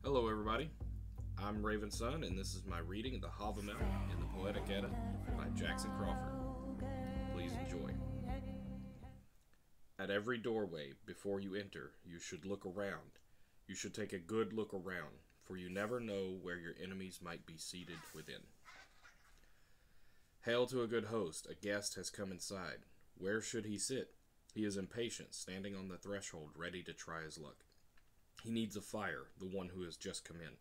Hello, everybody. I'm Raven Sun, and this is my reading of the Havamel in the Poetic Edda by Jackson Crawford. Please enjoy. At every doorway, before you enter, you should look around. You should take a good look around, for you never know where your enemies might be seated within. Hail to a good host, a guest has come inside. Where should he sit? He is impatient, standing on the threshold, ready to try his luck. He needs a fire, the one who has just come in.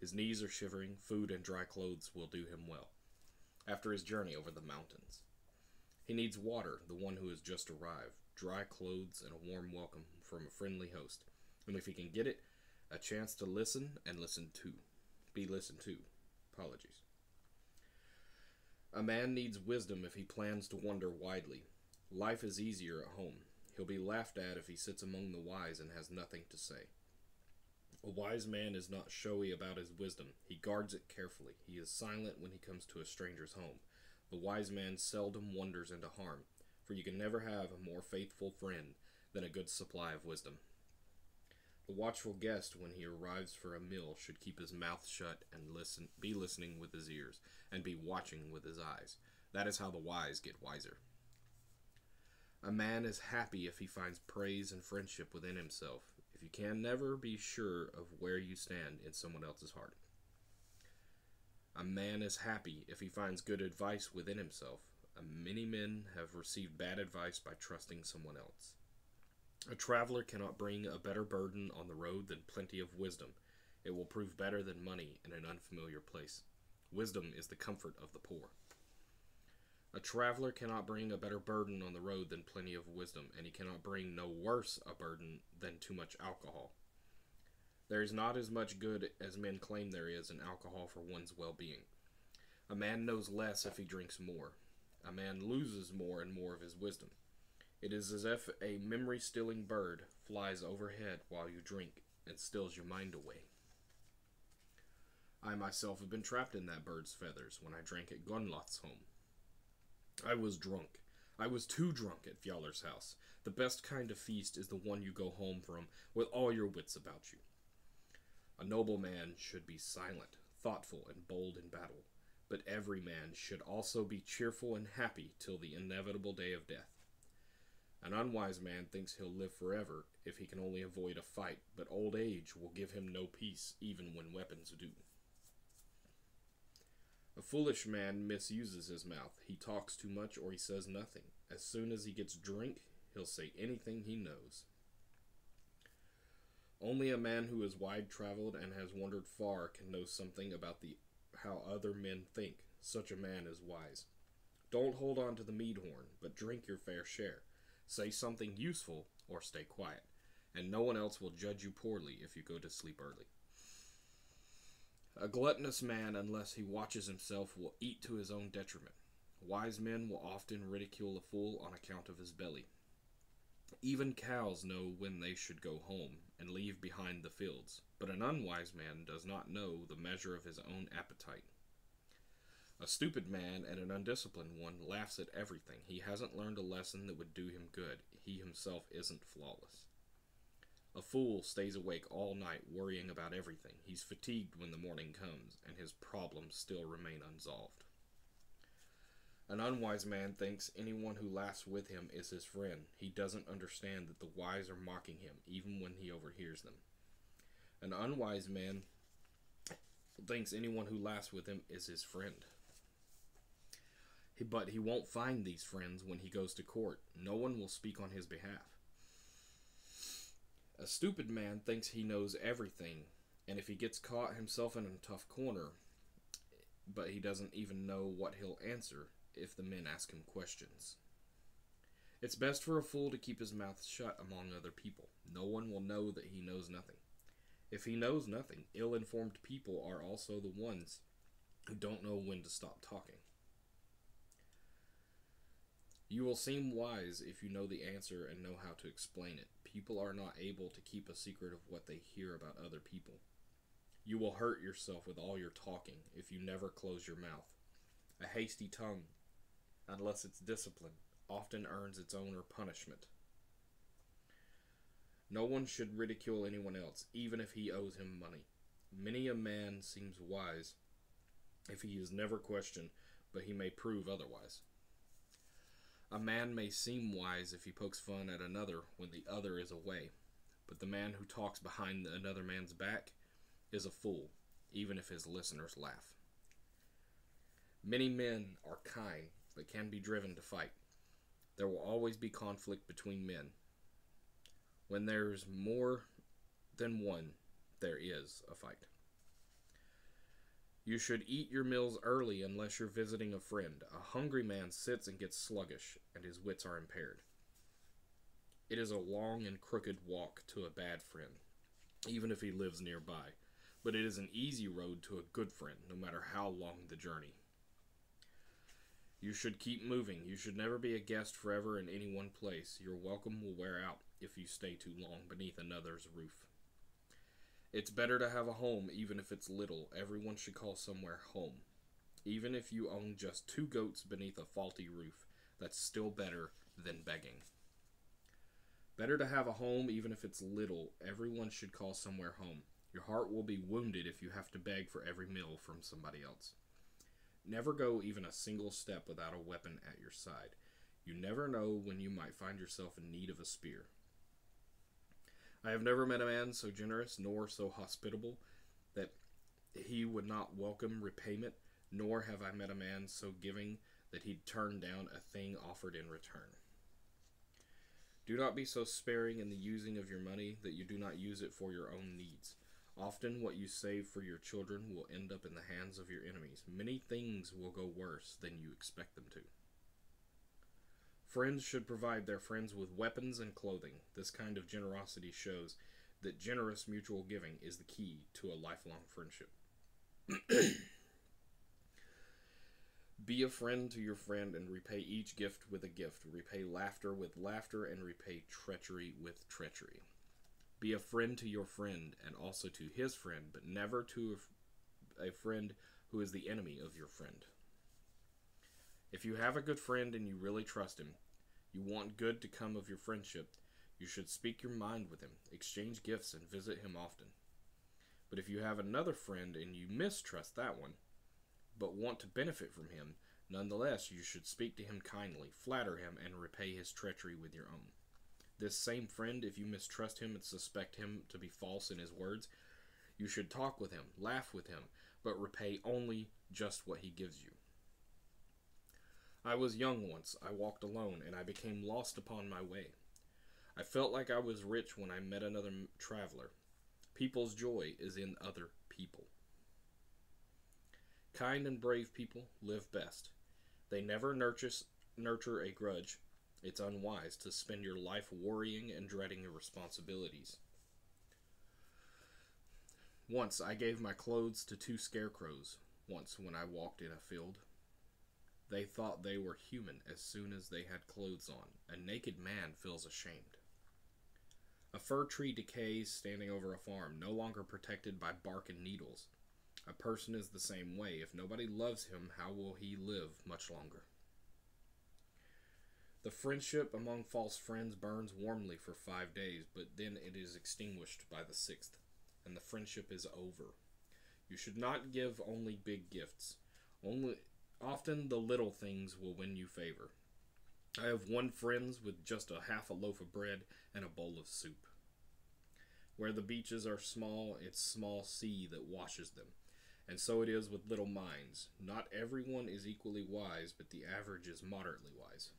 His knees are shivering, food and dry clothes will do him well, after his journey over the mountains. He needs water, the one who has just arrived, dry clothes and a warm welcome from a friendly host, and if he can get it, a chance to listen and listen to. Be listened to. Apologies. A man needs wisdom if he plans to wander widely. Life is easier at home. He'll be laughed at if he sits among the wise and has nothing to say. A wise man is not showy about his wisdom. He guards it carefully. He is silent when he comes to a stranger's home. The wise man seldom wanders into harm, for you can never have a more faithful friend than a good supply of wisdom. The watchful guest, when he arrives for a meal, should keep his mouth shut and be listening with his ears, and be watching with his eyes. That is how the wise get wiser. A man is happy if he finds praise and friendship within himself, if you can never be sure of where you stand in someone else's heart. A man is happy if he finds good advice within himself. Many men have received bad advice by trusting someone else. A traveler cannot bring a better burden on the road than plenty of wisdom. It will prove better than money in an unfamiliar place. Wisdom is the comfort of the poor. A traveler cannot bring a better burden on the road than plenty of wisdom, and he cannot bring no worse a burden than too much alcohol. There is not as much good as men claim there is in alcohol for one's well-being. A man knows less if he drinks more. A man loses more and more of his wisdom. It is as if a memory-stealing bird flies overhead while you drink and steals your mind away. I myself have been trapped in that bird's feathers when I drank at Gunloth's home. I was drunk. I was too drunk at Fjallar's house. The best kind of feast is the one you go home from with all your wits about you. A noble man should be silent, thoughtful, and bold in battle, but every man should also be cheerful and happy till the inevitable day of death. An unwise man thinks he'll live forever if he can only avoid a fight, but old age will give him no peace even when weapons do. A foolish man misuses his mouth. He talks too much or he says nothing. As soon as he gets drink, he'll say anything he knows. Only a man who is wide-traveled and has wandered far can know something about how other men think. Such a man is wise. Don't hold on to the mead horn, but drink your fair share. Say something useful or stay quiet, and no one else will judge you poorly if you go to sleep early. A gluttonous man, unless he watches himself, will eat to his own detriment. Wise men will often ridicule a fool on account of his belly. Even cows know when they should go home and leave behind the fields, but an unwise man does not know the measure of his own appetite. A stupid man and an undisciplined one laughs at everything. He hasn't learned a lesson that would do him good. He himself isn't flawless. A fool stays awake all night worrying about everything. He's fatigued when the morning comes, and his problems still remain unsolved. An unwise man thinks anyone who laughs with him is his friend. He doesn't understand that the wise are mocking him, even when he overhears them. An unwise man thinks anyone who laughs with him is his friend. But he won't find these friends when he goes to court. No one will speak on his behalf. A stupid man thinks he knows everything, and if he gets caught himself in a tough corner, but he doesn't even know what he'll answer if the men ask him questions. It's best for a fool to keep his mouth shut among other people. No one will know that he knows nothing. If he knows nothing, ill-informed people are also the ones who don't know when to stop talking. You will seem wise if you know the answer and know how to explain it. People are not able to keep a secret of what they hear about other people. You will hurt yourself with all your talking if you never close your mouth. A hasty tongue, unless it's disciplined, often earns its own punishment. No one should ridicule anyone else, even if he owes him money. Many a man seems wise if he is never questioned, but he may prove otherwise. A man may seem wise if he pokes fun at another when the other is away, but the man who talks behind another man's back is a fool, even if his listeners laugh. Many men are kind, but can be driven to fight. There will always be conflict between men. When there's more than one, there is a fight. You should eat your meals early unless you're visiting a friend. A hungry man sits and gets sluggish, and his wits are impaired. It is a long and crooked walk to a bad friend, even if he lives nearby, but it is an easy road to a good friend, no matter how long the journey. You should keep moving. You should never be a guest forever in any one place. Your welcome will wear out if you stay too long beneath another's roof. It's better to have a home, even if it's little. Everyone should call somewhere home. Even if you own just 2 goats beneath a faulty roof, that's still better than begging. Better to have a home, even if it's little. Everyone should call somewhere home. Your heart will be wounded if you have to beg for every meal from somebody else. Never go even a single step without a weapon at your side. You never know when you might find yourself in need of a spear. I have never met a man so generous nor so hospitable that he would not welcome repayment, nor have I met a man so giving that he'd turn down a thing offered in return. Do not be so sparing in the using of your money that you do not use it for your own needs. Often what you save for your children will end up in the hands of your enemies. Many things will go worse than you expect them to. Friends should provide their friends with weapons and clothing. This kind of generosity shows that generous mutual giving is the key to a lifelong friendship. Be a friend to your friend and repay each gift with a gift. Repay laughter with laughter and repay treachery with treachery. Be a friend to your friend and also to his friend, but never to a friend who is the enemy of your friend. If you have a good friend and you really trust him, you want good to come of your friendship, you should speak your mind with him, exchange gifts, and visit him often. But if you have another friend and you mistrust that one, but want to benefit from him, nonetheless you should speak to him kindly, flatter him, and repay his treachery with your own. This same friend, if you mistrust him and suspect him to be false in his words, you should talk with him, laugh with him, but repay only just what he gives you. I was young once. I walked alone, and I became lost upon my way. I felt like I was rich when I met another traveler. People's joy is in other people. Kind and brave people live best. They never nurture a grudge. It's unwise to spend your life worrying and dreading your responsibilities. Once I gave my clothes to 2 scarecrows, once when I walked in a field. They thought they were human as soon as they had clothes on. A naked man feels ashamed. A fir tree decays standing over a farm, no longer protected by bark and needles. A person is the same way. If nobody loves him, how will he live much longer? The friendship among false friends burns warmly for 5 days, but then it is extinguished by the 6th, and the friendship is over. You should not give only big gifts. Often the little things will win you favor. I have won friends with just half a loaf of bread and a bowl of soup. Where the beaches are small, it's small sea that washes them. And so it is with little minds. Not everyone is equally wise, but the average is moderately wise.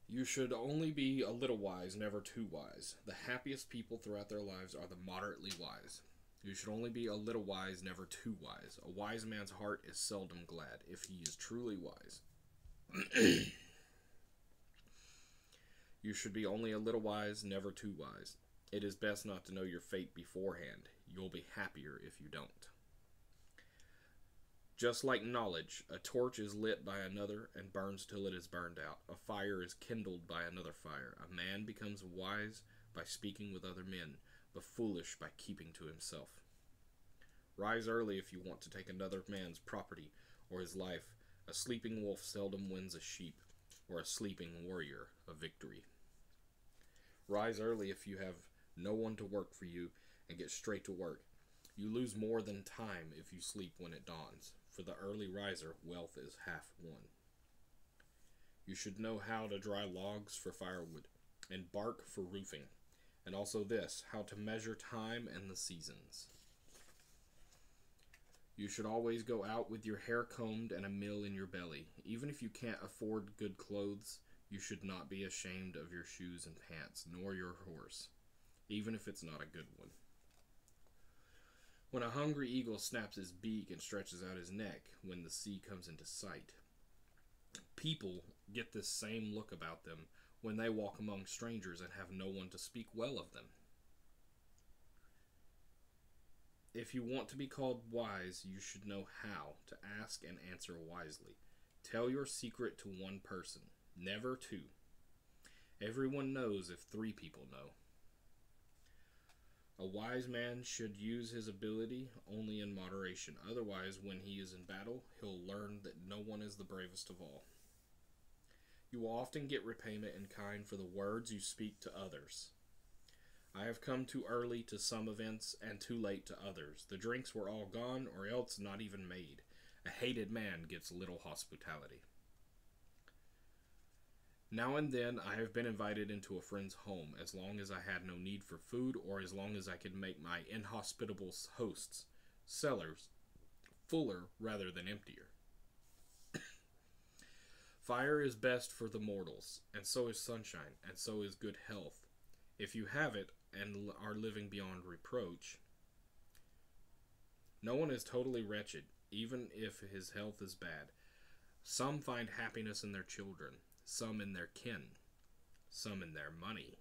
You should only be a little wise, never too wise. The happiest people throughout their lives are the moderately wise. You should only be a little wise, never too wise. A wise man's heart is seldom glad, if he is truly wise. You should be only a little wise, never too wise. It is best not to know your fate beforehand. You'll be happier if you don't. Just like knowledge, a torch is lit by another and burns till it is burned out. A fire is kindled by another fire. A man becomes wise by speaking with other men, but foolish by keeping to himself. Rise early if you want to take another man's property or his life. A sleeping wolf seldom wins a sheep, or a sleeping warrior a victory. Rise early if you have no one to work for you, and get straight to work. You lose more than time if you sleep when it dawns. For the early riser, wealth is half won. You should know how to dry logs for firewood, and bark for roofing, and also this, how to measure time and the seasons. You should always go out with your hair combed and a mill in your belly. Even if you can't afford good clothes, you should not be ashamed of your shoes and pants, nor your horse, even if it's not a good one. When a hungry eagle snaps his beak and stretches out his neck when the sea comes into sight, people get this same look about them when they walk among strangers and have no one to speak well of them. If you want to be called wise, you should know how to ask and answer wisely. Tell your secret to one person, never two. Everyone knows if 3 people know. A wise man should use his ability only in moderation. Otherwise, when he is in battle, he'll learn that no one is the bravest of all. You will often get repayment in kind for the words you speak to others. I have come too early to some events and too late to others. The drinks were all gone, or else not even made. A hated man gets little hospitality. Now and then I have been invited into a friend's home, as long as I had no need for food, or as long as I could make my inhospitable hosts, cellars, fuller rather than emptier. Fire is best for the mortals, and so is sunshine, and so is good health. If you have it and are living beyond reproach, no one is totally wretched, even if his health is bad. Some find happiness in their children, some in their kin, some in their money,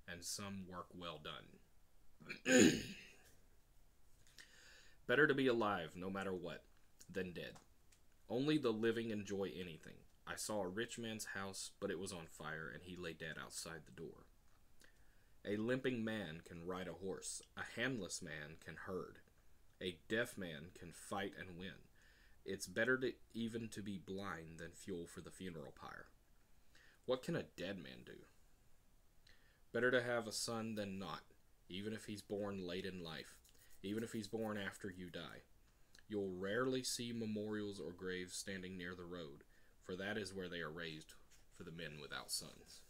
and some work well done. Better to be alive, no matter what, than dead. Only the living enjoy anything. I saw a rich man's house, but it was on fire, and he lay dead outside the door. A limping man can ride a horse. A handless man can herd. A deaf man can fight and win. It's better even to be blind than fuel for the funeral pyre. What can a dead man do? Better to have a son than not, even if he's born late in life, even if he's born after you die. You'll rarely see memorials or graves standing near the road, for that is where they are raised for the men without sons.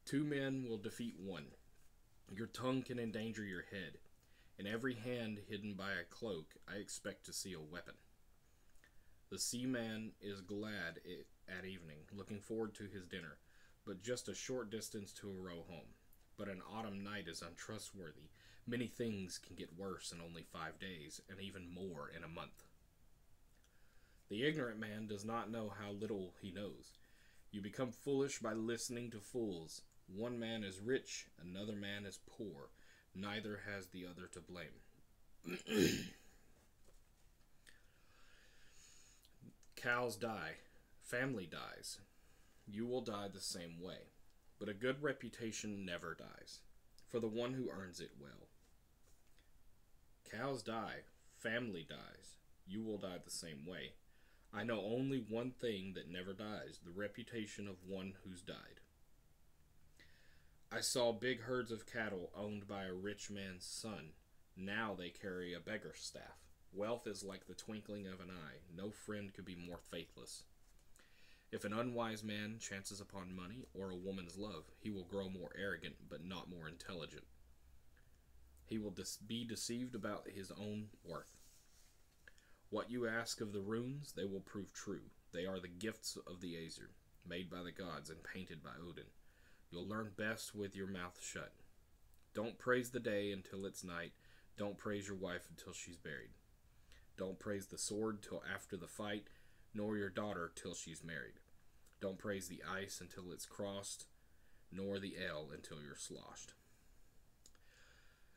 2 men will defeat 1. Your tongue can endanger your head. In every hand hidden by a cloak, I expect to see a weapon. The seaman is glad at evening, looking forward to his dinner, but just a short distance to a row home. But an autumn night is untrustworthy. Many things can get worse in only 5 days, and even more in a month. The ignorant man does not know how little he knows. You become foolish by listening to fools. One man is rich, another man is poor. Neither has the other to blame. Cows die. Family dies. You will die the same way. But a good reputation never dies, for the one who earns it well. Cows die. Family dies. You will die the same way. I know only one thing that never dies, the reputation of one who's died. I saw big herds of cattle owned by a rich man's son. Now they carry a beggar's staff. Wealth is like the twinkling of an eye. No friend could be more faithless. If an unwise man chances upon money or a woman's love, he will grow more arrogant, but not more intelligent. He will be deceived about his own worth. What you ask of the runes, they will prove true. They are the gifts of the Aesir, made by the gods and painted by Odin. You'll learn best with your mouth shut. Don't praise the day until it's night. Don't praise your wife until she's buried. Don't praise the sword till after the fight, nor your daughter till she's married. Don't praise the ice until it's crossed, nor the ale until you're sloshed.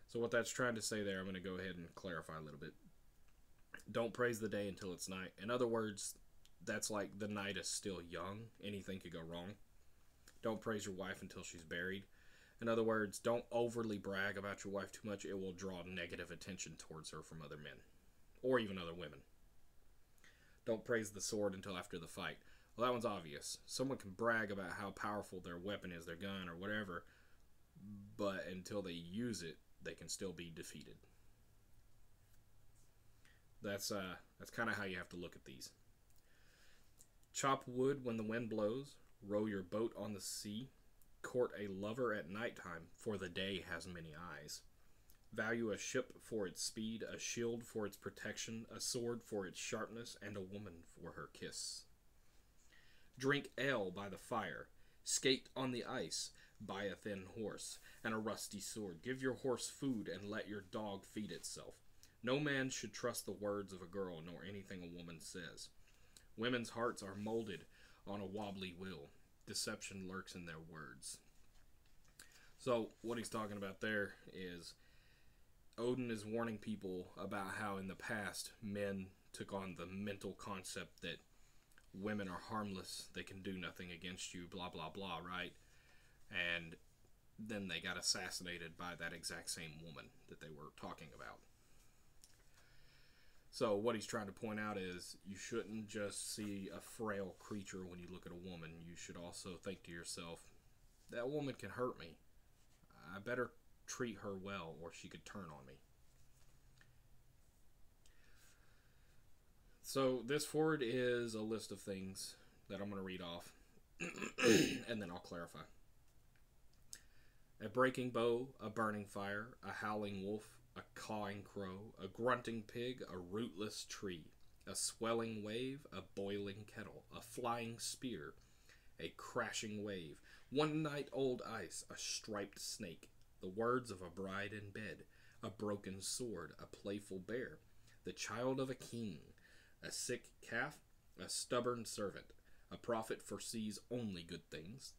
So what that's trying to say there, I'm going to go ahead and clarify a little bit. Don't praise the day until it's night. In other words, that's like the night is still young. Anything could go wrong. Don't praise your wife until she's buried. In other words, don't overly brag about your wife too much. It will draw negative attention towards her from other men, or even other women. Don't praise the sword until after the fight. Well, that one's obvious. Someone can brag about how powerful their weapon is, their gun, or whatever, but until they use it, they can still be defeated. That's kind of how you have to look at these. Chop wood when the wind blows, row your boat on the sea, court a lover at nighttime, for the day has many eyes. Value a ship for its speed, a shield for its protection, a sword for its sharpness, and a woman for her kiss. Drink ale by the fire, skate on the ice, buy a thin horse, and a rusty sword. Give your horse food, and let your dog feed itself. No man should trust the words of a girl, nor anything a woman says. Women's hearts are molded on a wobbly will. Deception lurks in their words. So, what he's talking about there is Odin is warning people about how in the past men took on the mental concept that women are harmless, they can do nothing against you, blah, blah, blah, right? And then they got assassinated by that exact same woman that they were talking about. So what he's trying to point out is you shouldn't just see a frail creature when you look at a woman. You should also think to yourself, that woman can hurt me. I better treat her well or she could turn on me. So this forward is a list of things that I'm going to read off and then I'll clarify. A breaking bow, a burning fire, a howling wolf, a cawing crow, a grunting pig, a rootless tree, a swelling wave, a boiling kettle, a flying spear, a crashing wave, one night old ice, a striped snake, the words of a bride in bed, a broken sword, a playful bear, the child of a king, a sick calf, a stubborn servant, a prophet foresees only good things,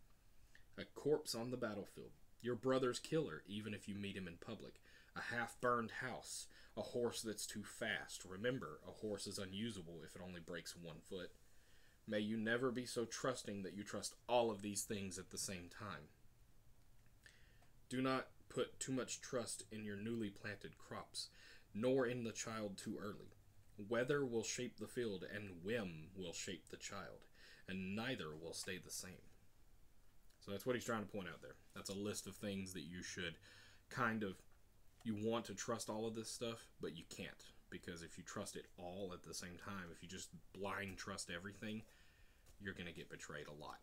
a corpse on the battlefield, your brother's killer even if you meet him in public, a half-burned house, a horse that's too fast. Remember, a horse is unusable if it only breaks 1 foot. May you never be so trusting that you trust all of these things at the same time. Do not put too much trust in your newly planted crops, nor in the child too early. Weather will shape the field, and whim will shape the child, and neither will stay the same. So that's what he's trying to point out there. That's a list of things that you should you want to trust all of this stuff, but you can't. Because if you trust it all at the same time, if you just blind trust everything, you're going to get betrayed a lot.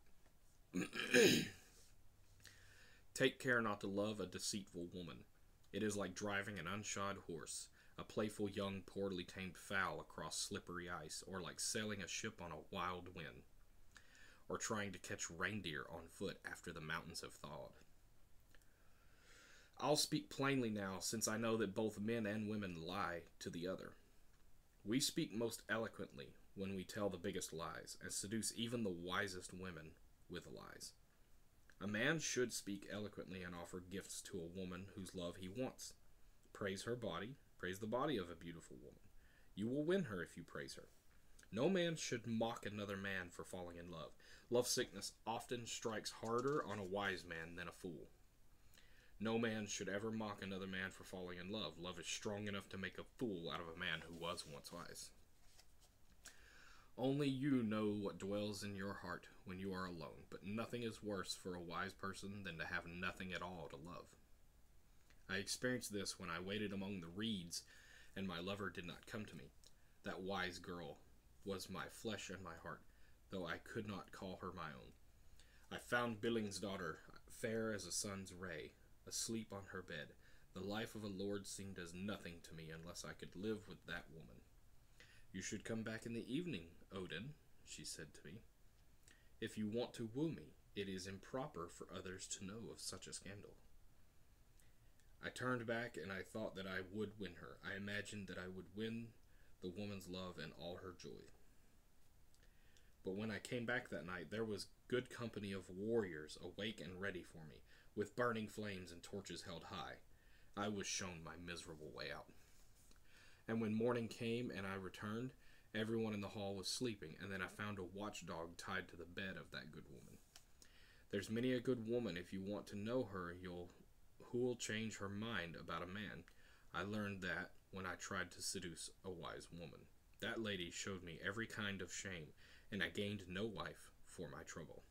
Take care not to love a deceitful woman. It is like driving an unshod horse, a playful young poorly tamed fowl across slippery ice, or like sailing a ship on a wild wind, or trying to catch reindeer on foot after the mountains have thawed. I'll speak plainly now, since I know that both men and women lie to the other. We speak most eloquently when we tell the biggest lies, and seduce even the wisest women with lies. A man should speak eloquently and offer gifts to a woman whose love he wants. Praise her body, praise the body of a beautiful woman. You will win her if you praise her. No man should mock another man for falling in love. Love sickness often strikes harder on a wise man than a fool. No man should ever mock another man for falling in love. Love is strong enough to make a fool out of a man who was once wise. Only you know what dwells in your heart when you are alone, but nothing is worse for a wise person than to have nothing at all to love. I experienced this when I waited among the reeds, and my lover did not come to me. That wise girl was my flesh and my heart, though I could not call her my own. I found Billing's daughter, fair as a sun's ray, asleep on her bed. The life of a lord seemed as nothing to me unless I could live with that woman. You should come back in the evening, Odin, she said to me. If you want to woo me, it is improper for others to know of such a scandal. I turned back and I thought that I would win her. I imagined that I would win the woman's love and all her joy. But when I came back that night, there was good company of warriors awake and ready for me, with burning flames and torches held high. I was shown my miserable way out. And when morning came and I returned, everyone in the hall was sleeping, and then I found a watchdog tied to the bed of that good woman. There's many a good woman, if you want to know her, who'll change her mind about a man. I learned that when I tried to seduce a wise woman. That lady showed me every kind of shame, and I gained no wife for my trouble.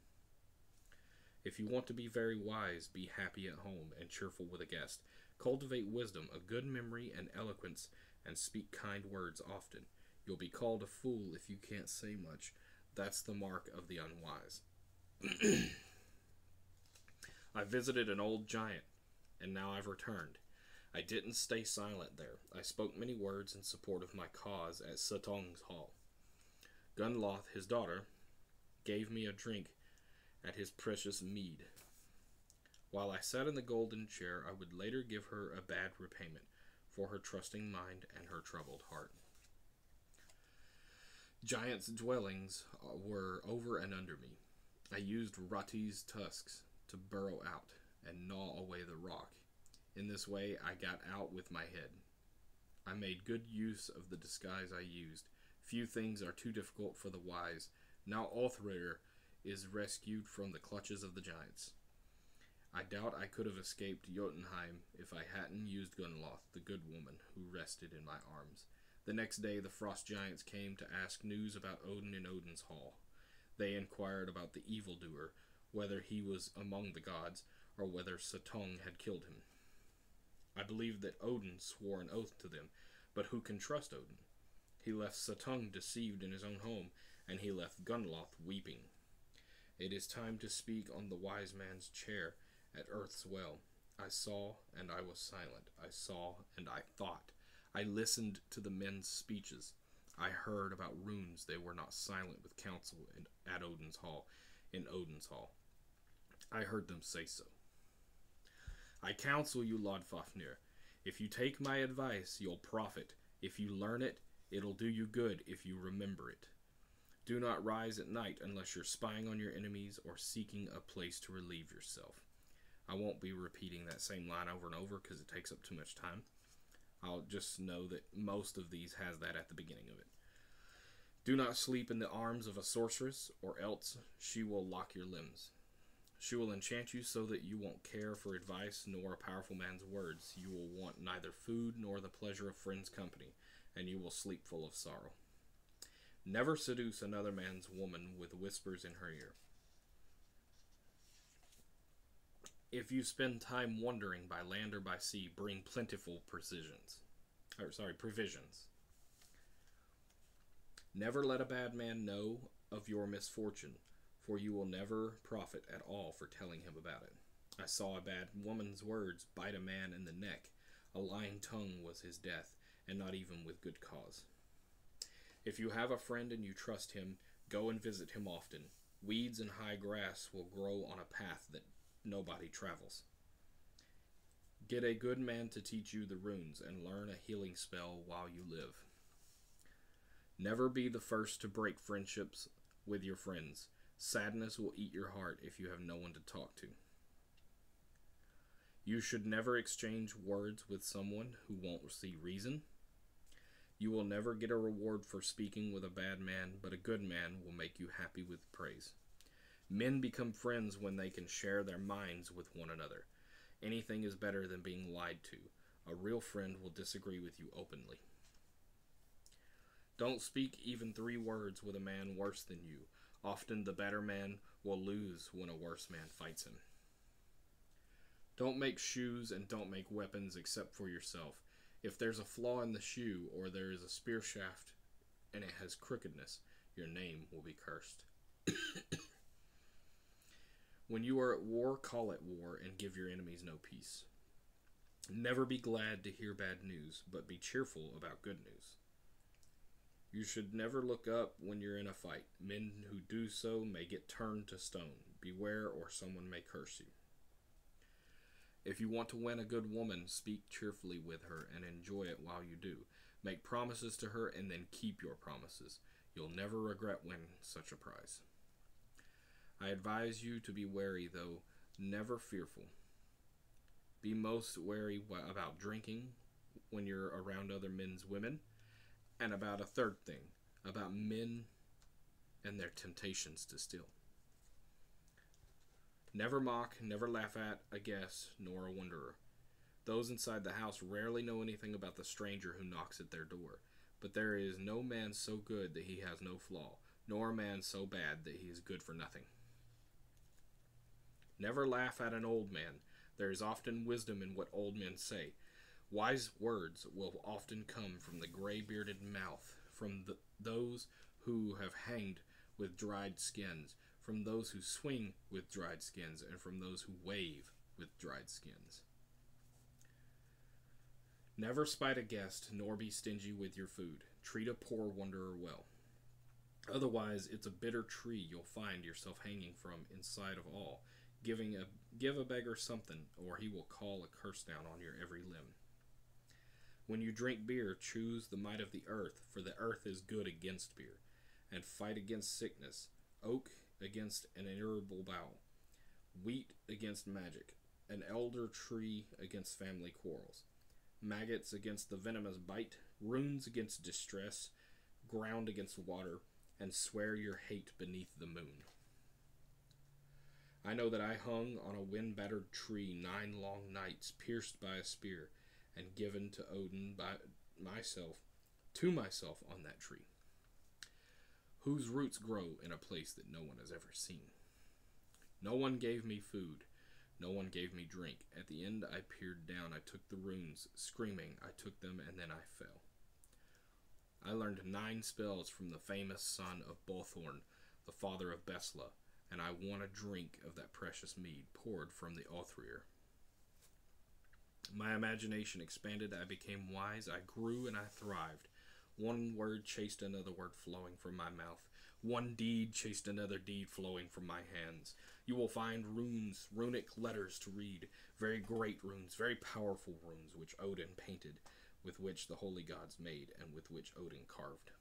If you want to be very wise, be happy at home and cheerful with a guest. Cultivate wisdom, a good memory, and eloquence, and speak kind words often. You'll be called a fool if you can't say much. That's the mark of the unwise. I visited an old giant, and now I've returned. I didn't stay silent there. I spoke many words in support of my cause at Sutong's hall. Gunloth, his daughter, gave me a drink at his precious mead. While I sat in the golden chair, I would later give her a bad repayment for her trusting mind and her troubled heart. Giants' dwellings were over and under me. I used Rati's tusks to burrow out and gnaw away the rock. In this way, I got out with my head. I made good use of the disguise I used. Few things are too difficult for the wise. Now Othrir is rescued from the clutches of the giants. I doubt I could have escaped Jotunheim if I hadn't used Gunnloth, the good woman who rested in my arms. The next day the frost giants came to ask news about Odin in Odin's hall. They inquired about the evildoer, whether he was among the gods, or whether Suttung had killed him. I believe that Odin swore an oath to them, but who can trust Odin? He left Suttung deceived in his own home, and he left Gunnloth weeping. It is time to speak on the wise man's chair at Earth's well. I saw, and I was silent. I saw, and I thought. I listened to the men's speeches. I heard about runes. They were not silent with counsel at Odin's hall, in Odin's hall. I heard them say so. I counsel you, Lodfafnir, if you take my advice, you'll profit. If you learn it, it'll do you good if you remember it. Do not rise at night unless you're spying on your enemies or seeking a place to relieve yourself. I won't be repeating that same line over and over because it takes up too much time. I'll just know that most of these has that at the beginning of it. Do not sleep in the arms of a sorceress, or else she will lock your limbs. She will enchant you so that you won't care for advice nor a powerful man's words. You will want neither food nor the pleasure of friends' company, and you will sleep full of sorrow. Never seduce another man's woman with whispers in her ear. If you spend time wandering by land or by sea, bring plentiful provisions. Never let a bad man know of your misfortune, for you will never profit at all for telling him about it. I saw a bad woman's words bite a man in the neck. A lying tongue was his death, and not even with good cause. If you have a friend and you trust him, go and visit him often. Weeds and high grass will grow on a path that nobody travels. Get a good man to teach you the runes and learn a healing spell while you live. Never be the first to break friendships with your friends. Sadness will eat your heart if you have no one to talk to. You should never exchange words with someone who won't see reason. You will never get a reward for speaking with a bad man, but a good man will make you happy with praise. Men become friends when they can share their minds with one another. Anything is better than being lied to. A real friend will disagree with you openly. Don't speak even 3 words with a man worse than you. Often the better man will lose when a worse man fights him. Don't make shoes and don't make weapons except for yourself. If there's a flaw in the shoe or there is a spear shaft and it has crookedness, your name will be cursed. When you are at war, call it war and give your enemies no peace. Never be glad to hear bad news, but be cheerful about good news. You should never look up when you're in a fight. Men who do so may get turned to stone. Beware, or someone may curse you. If you want to win a good woman, speak cheerfully with her and enjoy it while you do. Make promises to her and then keep your promises. You'll never regret winning such a prize. I advise you to be wary, though never fearful. Be most wary about drinking when you're around other men's women, and about a third thing, about men and their temptations to steal. Never mock, never laugh at a guest, nor a wanderer. Those inside the house rarely know anything about the stranger who knocks at their door, but there is no man so good that he has no flaw, nor a man so bad that he is good for nothing. Never laugh at an old man. There is often wisdom in what old men say. Wise words will often come from the gray-bearded mouth, from those who have hanged with dried skins, from those who swing with dried skins, and from those who wave with dried skins. Never spite a guest, nor be stingy with your food. Treat a poor wanderer well. Otherwise, it's a bitter tree you'll find yourself hanging from inside of all. Give a beggar something, or he will call a curse down on your every limb. When you drink beer, choose the might of the earth, for the earth is good against beer, and fight against sickness, oak against an irritable bough, wheat against magic, an elder tree against family quarrels, maggots against the venomous bite, runes against distress, ground against water, and swear your hate beneath the moon. I know that I hung on a wind-battered tree 9 long nights, pierced by a spear, and given to Odin to myself on that tree, whose roots grow in a place that no one has ever seen. No one gave me food, no one gave me drink. At the end I peered down, I took the runes, screaming, I took them, and then I fell. I learned 9 spells from the famous son of Bolthorn, the father of Besla, and I want a drink of that precious mead poured from the Othrir. My imagination expanded, I became wise, I grew and I thrived. One word chased another word flowing from my mouth. One deed chased another deed flowing from my hands. You will find runes, runic letters to read, very great runes, very powerful runes, which Odin painted, with which the holy gods made, and with which Odin carved.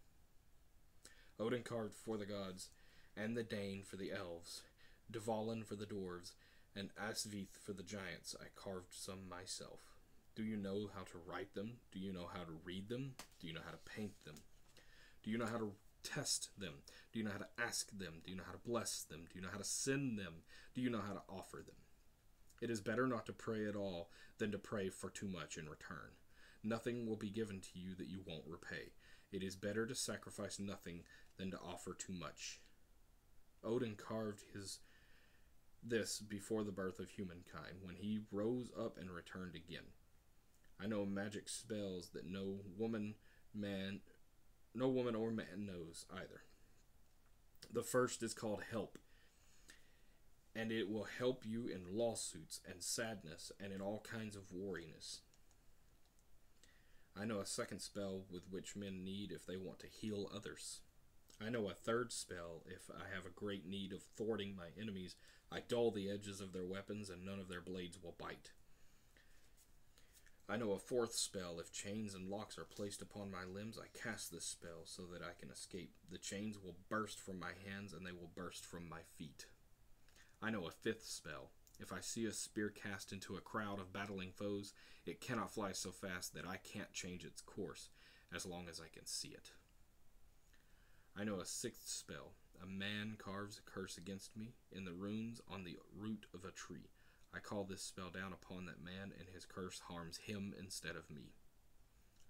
Odin carved for the gods, and the Dane for the elves, Dvalin for the dwarves, and Asvith for the giants. I carved some myself. Do you know how to write them? Do you know how to read them? Do you know how to paint them? Do you know how to test them? Do you know how to ask them? Do you know how to bless them? Do you know how to send them? Do you know how to offer them? It is better not to pray at all than to pray for too much in return. Nothing will be given to you that you won't repay. It is better to sacrifice nothing than to offer too much. Odin carved this before the birth of humankind, when he rose up and returned again. I know magic spells that no woman or man knows either. The first is called Help, and it will help you in lawsuits and sadness and in all kinds of wariness. I know a second spell with which men need if they want to heal others. I know a third spell if I have a great need of thwarting my enemies. I dull the edges of their weapons, and none of their blades will bite. I know a fourth spell if chains and locks are placed upon my limbs. I cast this spell so that I can escape. The chains will burst from my hands, and they will burst from my feet. I know a fifth spell. If I see a spear cast into a crowd of battling foes, it cannot fly so fast that I can't change its course, as long as I can see it. I know a sixth spell. A man carves a curse against me in the runes on the root of a tree. I call this spell down upon that man, and his curse harms him instead of me.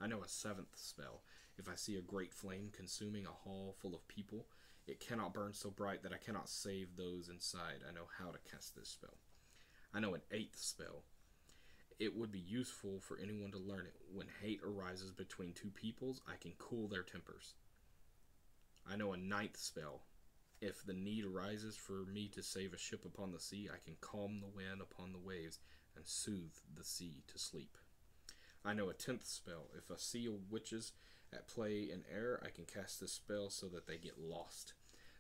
I know a seventh spell. If I see a great flame consuming a hall full of people, it cannot burn so bright that I cannot save those inside. I know how to cast this spell. I know an eighth spell. It would be useful for anyone to learn it. When hate arises between two peoples, I can cool their tempers. I know a ninth spell. If the need arises for me to save a ship upon the sea, I can calm the wind upon the waves and soothe the sea to sleep. I know a 10th spell. If I see witches at play in air, I can cast this spell so that they get lost,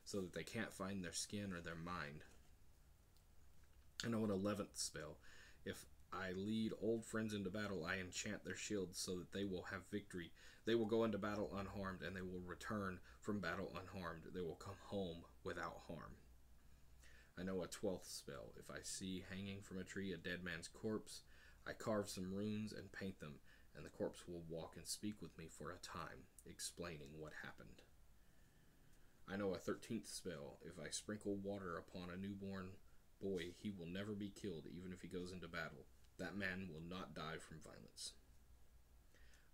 so that they can't find their skin or their mind. I know an 11th spell. If I lead old friends into battle, I enchant their shields so that they will have victory. They will go into battle unharmed, and they will return from battle unharmed. They will come home without harm. I know a 12th spell. If I see hanging from a tree a dead man's corpse, I carve some runes and paint them, and the corpse will walk and speak with me for a time, explaining what happened. I know a 13th spell. If I sprinkle water upon a newborn boy, he will never be killed, even if he goes into battle. That man will not die from violence.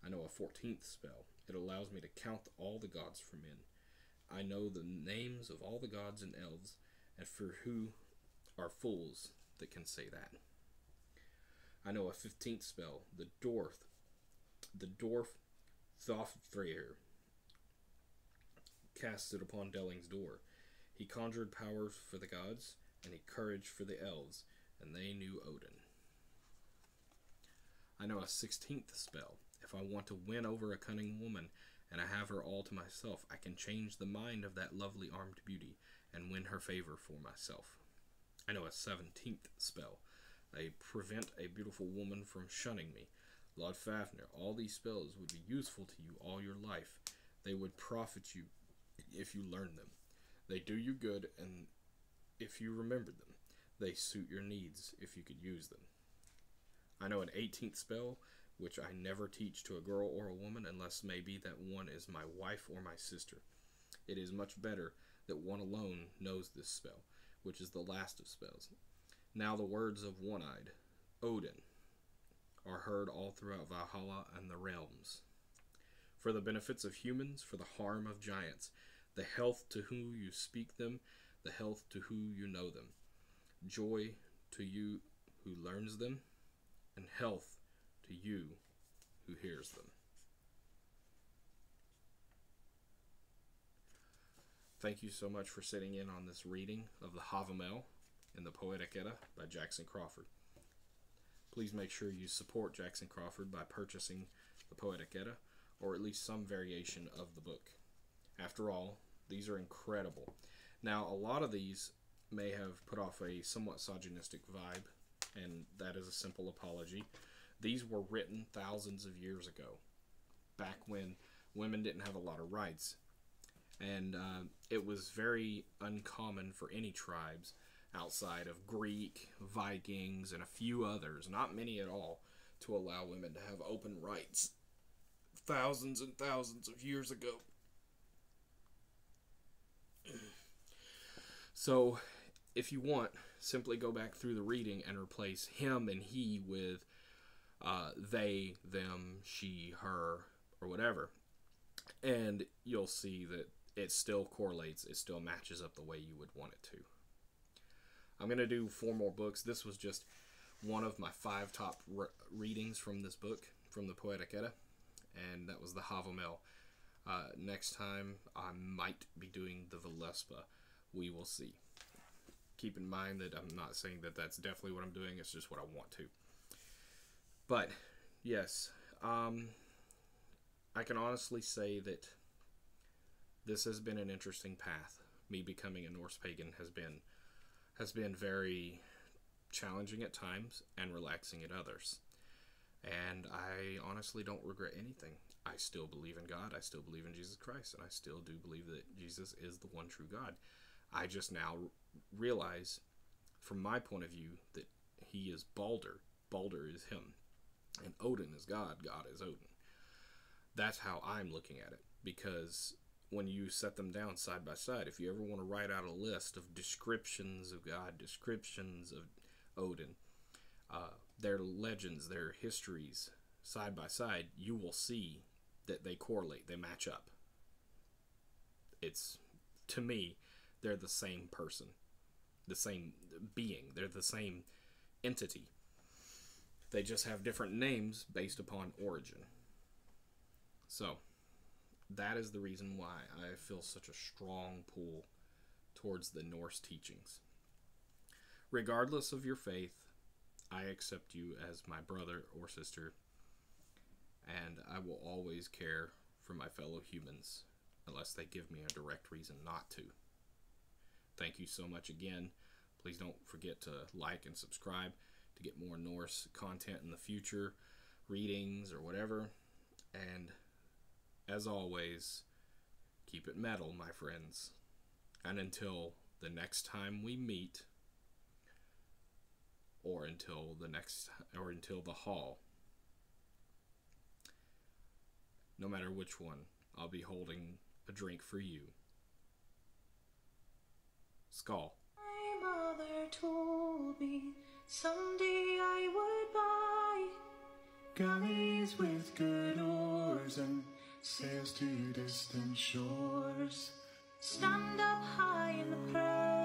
I know a 14th spell. It allows me to count all the gods for men. I know the names of all the gods and elves, and for who are fools, that can say that. I know a 15th spell, the dwarf Thofreyr cast it upon Delling's door. He conjured powers for the gods, and he courage for the elves, and they knew Odin. I know a 16th spell. If I want to win over a cunning woman, and I have her all to myself, I can change the mind of that lovely armed beauty, and win her favor for myself. I know a 17th spell. I prevent a beautiful woman from shunning me. Lord Fafnir, all these spells would be useful to you all your life. They would profit you if you learn them. They do you good, and if you remember them, they suit your needs if you could use them. I know an 18th spell, which I never teach to a girl or a woman unless maybe that one is my wife or my sister. It is much better that one alone knows this spell, which is the last of spells. Now the words of One-Eyed, Odin, are heard all throughout Valhalla and the realms. For the benefits of humans, for the harm of giants, the health to who you speak them, the health to who you know them, joy to you who learns them, and health to you who hears them. Thank you so much for sitting in on this reading of the Havamal in the Poetic Edda by Jackson Crawford. Please make sure you support Jackson Crawford by purchasing the Poetic Edda, or at least some variation of the book. After all, these are incredible. Now, a lot of these may have put off a somewhat misogynistic vibe, and that is a simple apology. These were written thousands of years ago, back when women didn't have a lot of rights. And it was very uncommon for any tribes outside of Greek, Vikings, and a few others, not many at all, to allow women to have open rights thousands and thousands of years ago. So, if you want, simply go back through the reading and replace him and he with they, them, she, her, or whatever. And you'll see that it still correlates, it still matches up the way you would want it to. I'm going to do 4 more books. This was just one of my 5 top readings from this book, from the Poetic Edda, and that was the Havamal. Next time, I might be doing the Völuspá. We will see. Keep in mind that I'm not saying that that's definitely what I'm doing, it's just what I want to. But, yes, I can honestly say that this has been an interesting path. Me becoming a Norse pagan has been very challenging at times and relaxing at others. And I honestly don't regret anything. I still believe in God, I still believe in Jesus Christ, and I still do believe that Jesus is the one true God. I just now realize, from my point of view, that he is Balder. Balder is him. And Odin is God. God is Odin. That's how I'm looking at it. Because when you set them down side by side, if you ever want to write out a list of descriptions of God, descriptions of Odin, their legends, their histories, side by side, you will see that they correlate, they match up. It's, to me, they're the same person, the same being, they're the same entity. They just have different names based upon origin. So, that is the reason why I feel such a strong pull towards the Norse teachings. Regardless of your faith, I accept you as my brother or sister, and I will always care for my fellow humans unless they give me a direct reason not to. Thank you so much again. Please don't forget to like and subscribe to get more Norse content in the future, readings or whatever. And as always, keep it metal, my friends. And until the next time we meet, or until the hall, no matter which one, I'll be holding a drink for you. Skål. My mother told me someday I would buy galleys with good oars and sails to distant shores. Stand up high in the prairie.